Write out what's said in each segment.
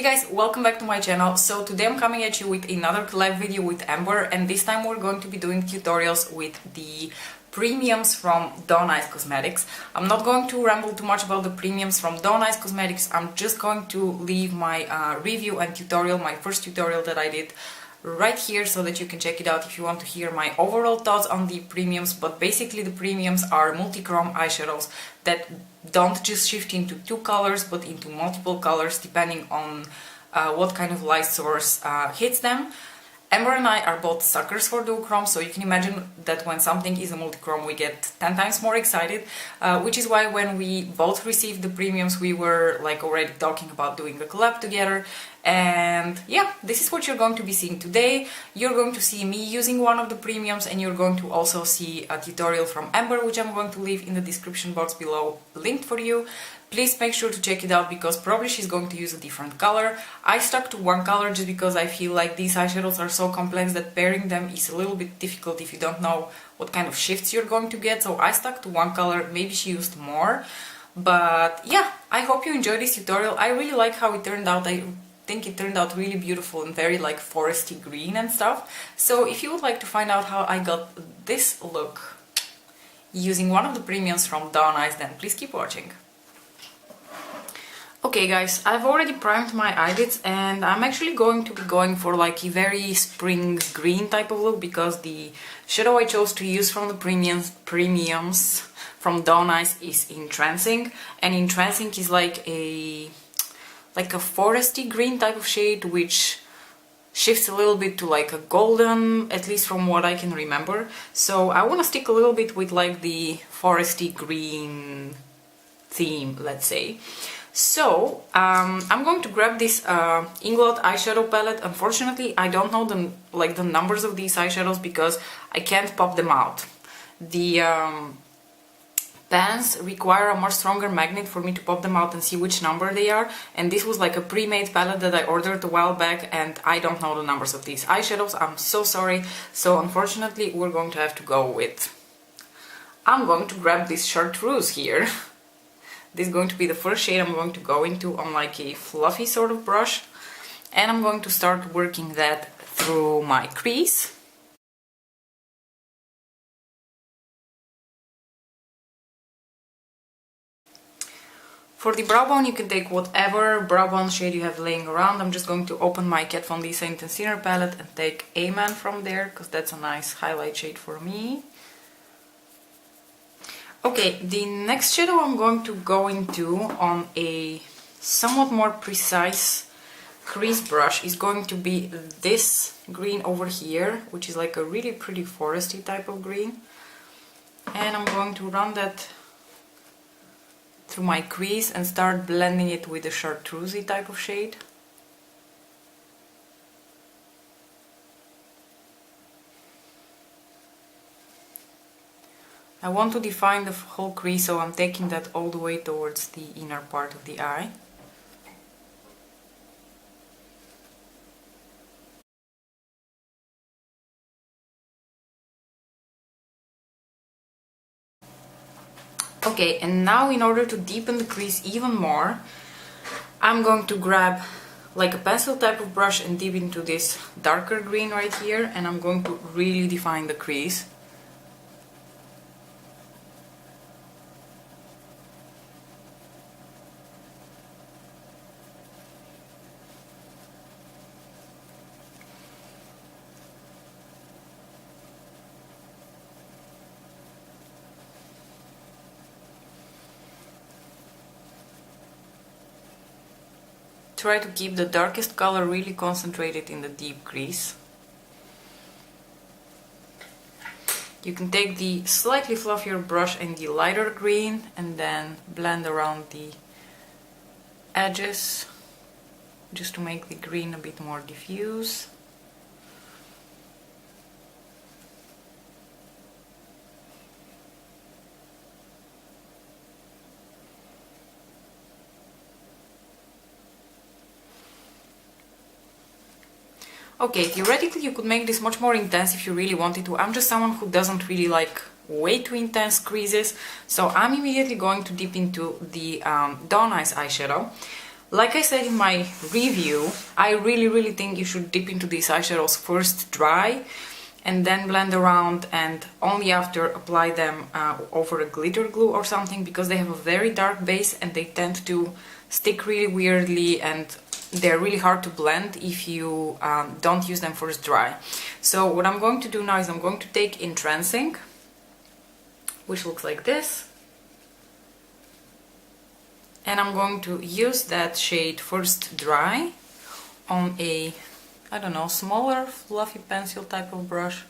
Hey guys, welcome back to my channel. So today I'm coming at you with another collab video with Amber, and this time we're going to be doing tutorials with the premiums from Dawn Eyes Cosmetics. I'm not going to ramble too much about the premiums from Dawn Eyes Cosmetics. I'm just going to leave my review and tutorial, my first tutorial that I did, right here so that you can check it out if you want to hear my overall thoughts on the premiums. But basically the premiums are multi-chrome eyeshadows that don't just shift into two colors but into multiple colors depending on what kind of light source hits them. Amber and I are both suckers for duochrome, so you can imagine that when something is a multi-chrome we get 10 times more excited, which is why when we both received the premiums we were like already talking about doing a collab together. And yeah, this is what you're going to be seeing today. You're going to see me using one of the premiums, and you're going to also see a tutorial from Amber, which I'm going to leave in the description box below linked for you. Please make sure to check it out because probably she's going to use a different color. I stuck to one color just because I feel like these eyeshadows are so complex that pairing them is a little bit difficult if you don't know what kind of shifts you're going to get. So I stuck to one color, maybe she used more. But yeah, I hope you enjoyed this tutorial. I really like how it turned out. I think it turned out really beautiful and very like foresty green and stuff. So if you would like to find out how I got this look using one of the premiums from Dawn Eyes, then please keep watching. Okay guys, I've already primed my eyelids and I'm actually going to be going for like a very spring green type of look because the shadow I chose to use from the premiums from Dawn Eyes is Entrancing, and Entrancing is like a foresty green type of shade which shifts a little bit to like a golden, at least from what I can remember. So I want to stick a little bit with like the foresty green theme, let's say. So I'm going to grab this Inglot eyeshadow palette. Unfortunately, I don't know the numbers of these eyeshadows because I can't pop them out. The pans require a much stronger magnet for me to pop them out and see which number they are, and this was like a pre-made palette that I ordered a while back and I don't know the numbers of these eyeshadows. I'm so sorry. So unfortunately we're going to have to go with... I'm going to grab this chartreuse here. This is going to be the first shade I'm going to go into on like a fluffy sort of brush, and I'm going to start working that through my crease. For the brow bone you can take whatever brow bone shade you have laying around. I'm just going to open my Kat Von D Intensiner palette and take A-Man from there because that's a nice highlight shade for me. Okay, the next shadow I'm going to go into on a somewhat more precise crease brush is going to be this green over here, which is like a really pretty foresty type of green. And I'm going to run that through my crease and start blending it with the chartreusey type of shade. I want to define the whole crease, so I'm taking that all the way towards the inner part of the eye. Okay, and now in order to deepen the crease even more, I'm going to grab like a pencil type of brush and dip into this darker green right here, and I'm going to really define the crease. Try to keep the darkest color really concentrated in the deep crease. You can take the slightly fluffier brush and the lighter green and then blend around the edges just to make the green a bit more diffuse. Okay, theoretically you could make this much more intense if you really wanted to. I'm just someone who doesn't really like way too intense creases, so I'm immediately going to dip into the Dawn Eyes eyeshadow. Like I said in my review, I really think you should dip into these eyeshadows first dry and then blend around, and only after apply them over a glitter glue or something, because they have a very dark base and they tend to stick really weirdly and they're really hard to blend if you don't use them first dry. So what I'm going to do now is I'm going to take Entrancing, which looks like this, and I'm going to use that shade first dry on a, I don't know, smaller fluffy pencil type of brush.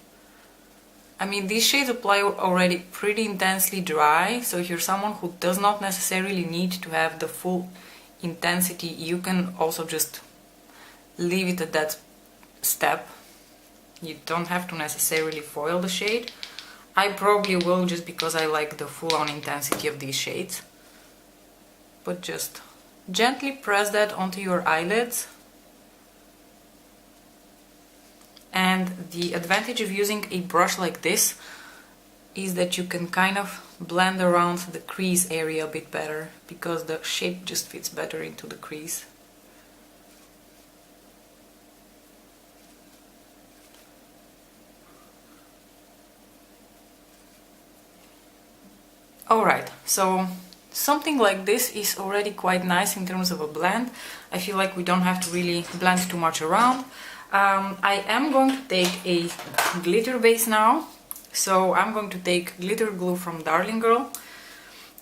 I mean, these shades apply already pretty intensely dry, so if you're someone who does not necessarily need to have the full intensity, you can also just leave it at that step. You don't have to necessarily foil the shade. I probably will, just because I like the full-on intensity of these shades. But just gently press that onto your eyelids. And the advantage of using a brush like this is that you can kind of blend around the crease area a bit better, because the shape just fits better into the crease. Alright, so something like this is already quite nice in terms of a blend. I feel like we don't have to really blend too much around. I am going to take a glitter base now. So I'm going to take glitter glue from Darling Girl,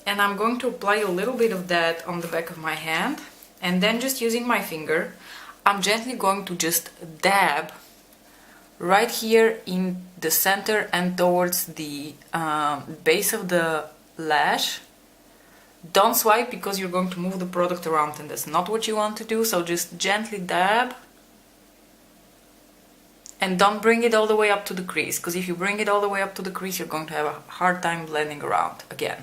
and I'm going to apply a little bit of that on the back of my hand, and then just using my finger, I'm gently going to just dab right here in the center and towards the base of the lash. Don't swipe, because you're going to move the product around and that's not what you want to do, so just gently dab. And don't bring it all the way up to the crease, because if you bring it all the way up to the crease, you're going to have a hard time blending around again.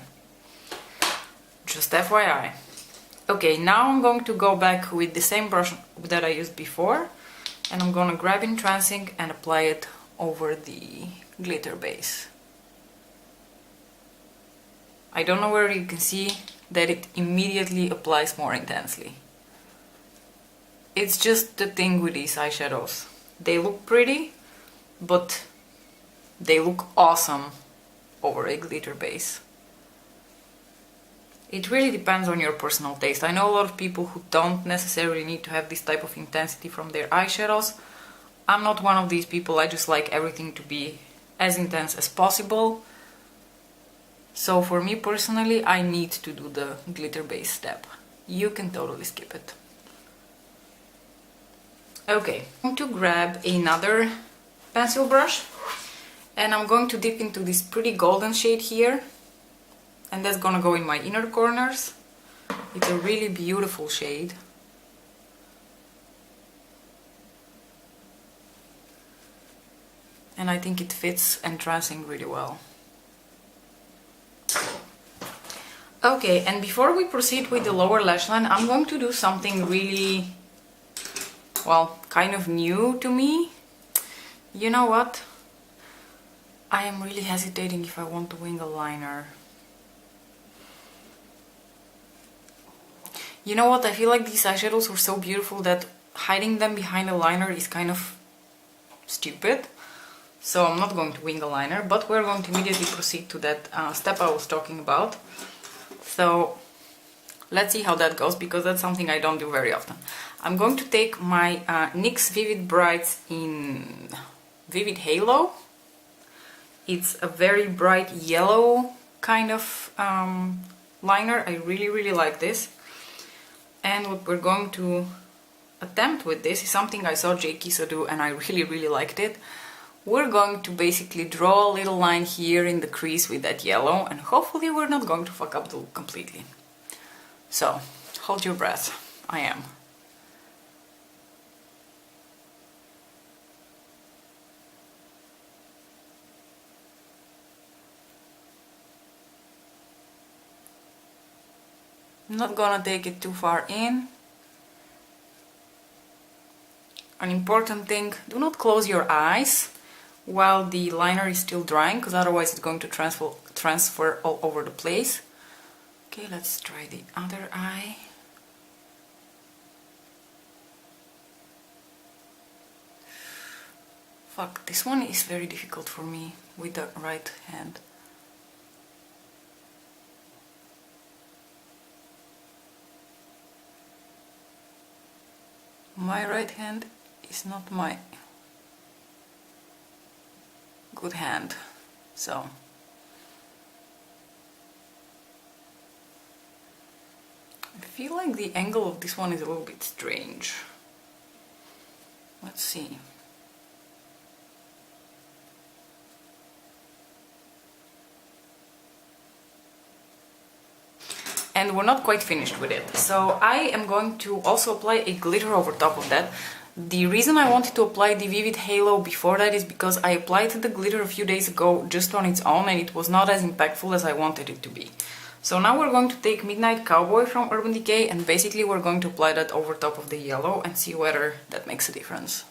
Just FYI. Okay, now I'm going to go back with the same brush that I used before, and I'm going to grab Entrancing and apply it over the glitter base. I don't know where you can see that it immediately applies more intensely. It's just the thing with these eyeshadows. They look pretty, but they look awesome over a glitter base. It really depends on your personal taste. I know a lot of people who don't necessarily need to have this type of intensity from their eyeshadows. I'm not one of these people. I just like everything to be as intense as possible. So for me personally, I need to do the glitter base step. You can totally skip it. Okay, I'm going to grab another pencil brush, and I'm going to dip into this pretty golden shade here, and that's gonna go in my inner corners. It's a really beautiful shade. And I think it fits Entrancing really well. Okay, and before we proceed with the lower lash line, I'm going to do something really, well, kind of new to me. You know what? I am really hesitating if I want to wing a liner. You know what? I feel like these eyeshadows were so beautiful that hiding them behind a liner is kind of stupid. So I'm not going to wing a liner, but we're going to immediately proceed to that step I was talking about. So let's see how that goes, because that's something I don't do very often. I'm going to take my NYX Vivid Brights in Vivid Halo. It's a very bright yellow kind of liner. I really like this. And what we're going to attempt with this is something I saw Jay Kiso do, and I really liked it. We're going to basically draw a little line here in the crease with that yellow, and hopefully we're not going to fuck up the look completely. So, hold your breath. I am. I'm not gonna take it too far in. An important thing, do not close your eyes while the liner is still drying, because otherwise it's going to transfer all over the place. Okay, let's try the other eye. Fuck, this one is very difficult for me with the right hand. My right hand is not my good hand, so I feel like the angle of this one is a little bit strange. Let's see. And we're not quite finished with it. So I am going to also apply a glitter over top of that. The reason I wanted to apply the Vivid Halo before that is because I applied the glitter a few days ago just on its own and it was not as impactful as I wanted it to be. So now we're going to take Midnight Cowboy from Urban Decay and basically we're going to apply that over top of the yellow and see whether that makes a difference.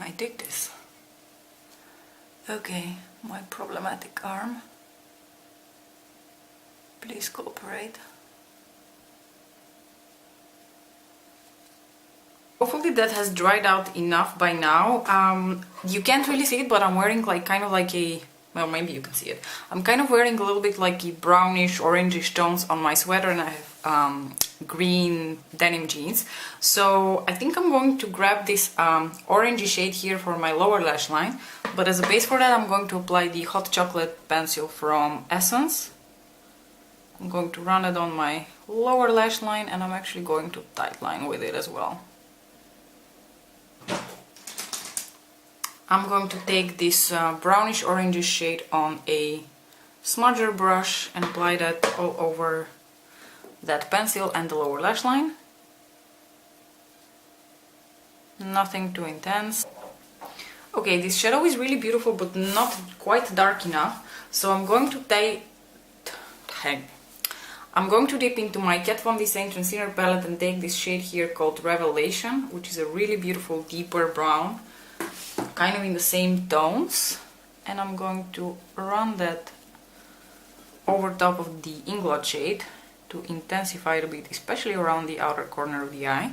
I dig this. Okay, my problematic arm. Please cooperate. Hopefully that has dried out enough by now. You can't really see it, but I'm wearing like kind of like a, well, maybe you can see it. I'm kind of wearing a little bit like a brownish, orangish tones on my sweater, and I have green denim jeans. So I think I'm going to grab this orangey shade here for my lower lash line, but as a base for that I'm going to apply the Hot Chocolate pencil from Essence. I'm going to run it on my lower lash line and I'm actually going to tightline with it as well. I'm going to take this brownish orangish shade on a smudger brush and apply that all over that pencil and the lower lash line. Nothing too intense. Okay, this shadow is really beautiful but not quite dark enough, so I'm going to dip into my Kat Von D Saint Concealer palette and take this shade here called Revelation, which is a really beautiful deeper brown, kind of in the same tones, and I'm going to run that over top of the Inglot shade to intensify it a bit, especially around the outer corner of the eye.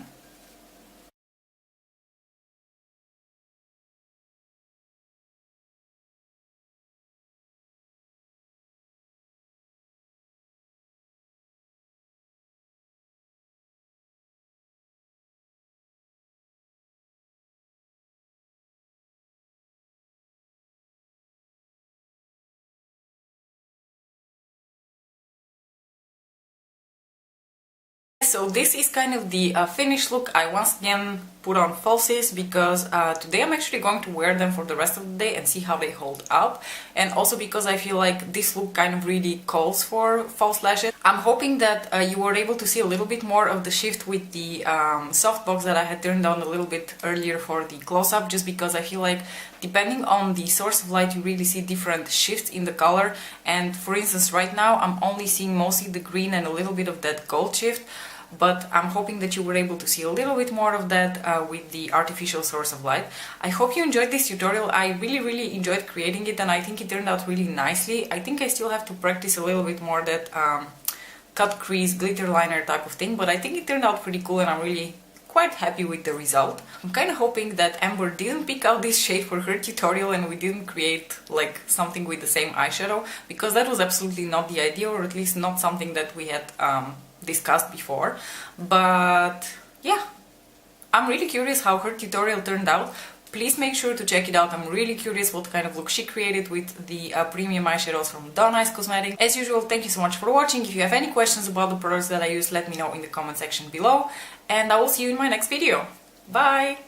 So this is kind of the finished look. I once again put on falsies because today I'm actually going to wear them for the rest of the day and see how they hold up, and also because I feel like this look kind of really calls for false lashes. I'm hoping that you were able to see a little bit more of the shift with the softbox that I had turned on a little bit earlier for the close-up, just because I feel like depending on the source of light you really see different shifts in the color, and for instance right now I'm only seeing mostly the green and a little bit of that gold shift. But I'm hoping that you were able to see a little bit more of that with the artificial source of light. I hope you enjoyed this tutorial. I really enjoyed creating it and I think it turned out really nicely. I think I still have to practice a little bit more that cut crease glitter liner type of thing, but I think it turned out pretty cool and I'm really quite happy with the result. I'm kind of hoping that Amber didn't pick out this shade for her tutorial and we didn't create like something with the same eyeshadow, because that was absolutely not the idea, or at least not something that we had discussed before. But yeah, I'm really curious how her tutorial turned out. Please make sure to check it out. I'm really curious what kind of look she created with the premium eyeshadows from Dawn Eyes Cosmetics. As usual, thank you so much for watching. If you have any questions about the products that I use, let me know in the comment section below, and I will see you in my next video. Bye!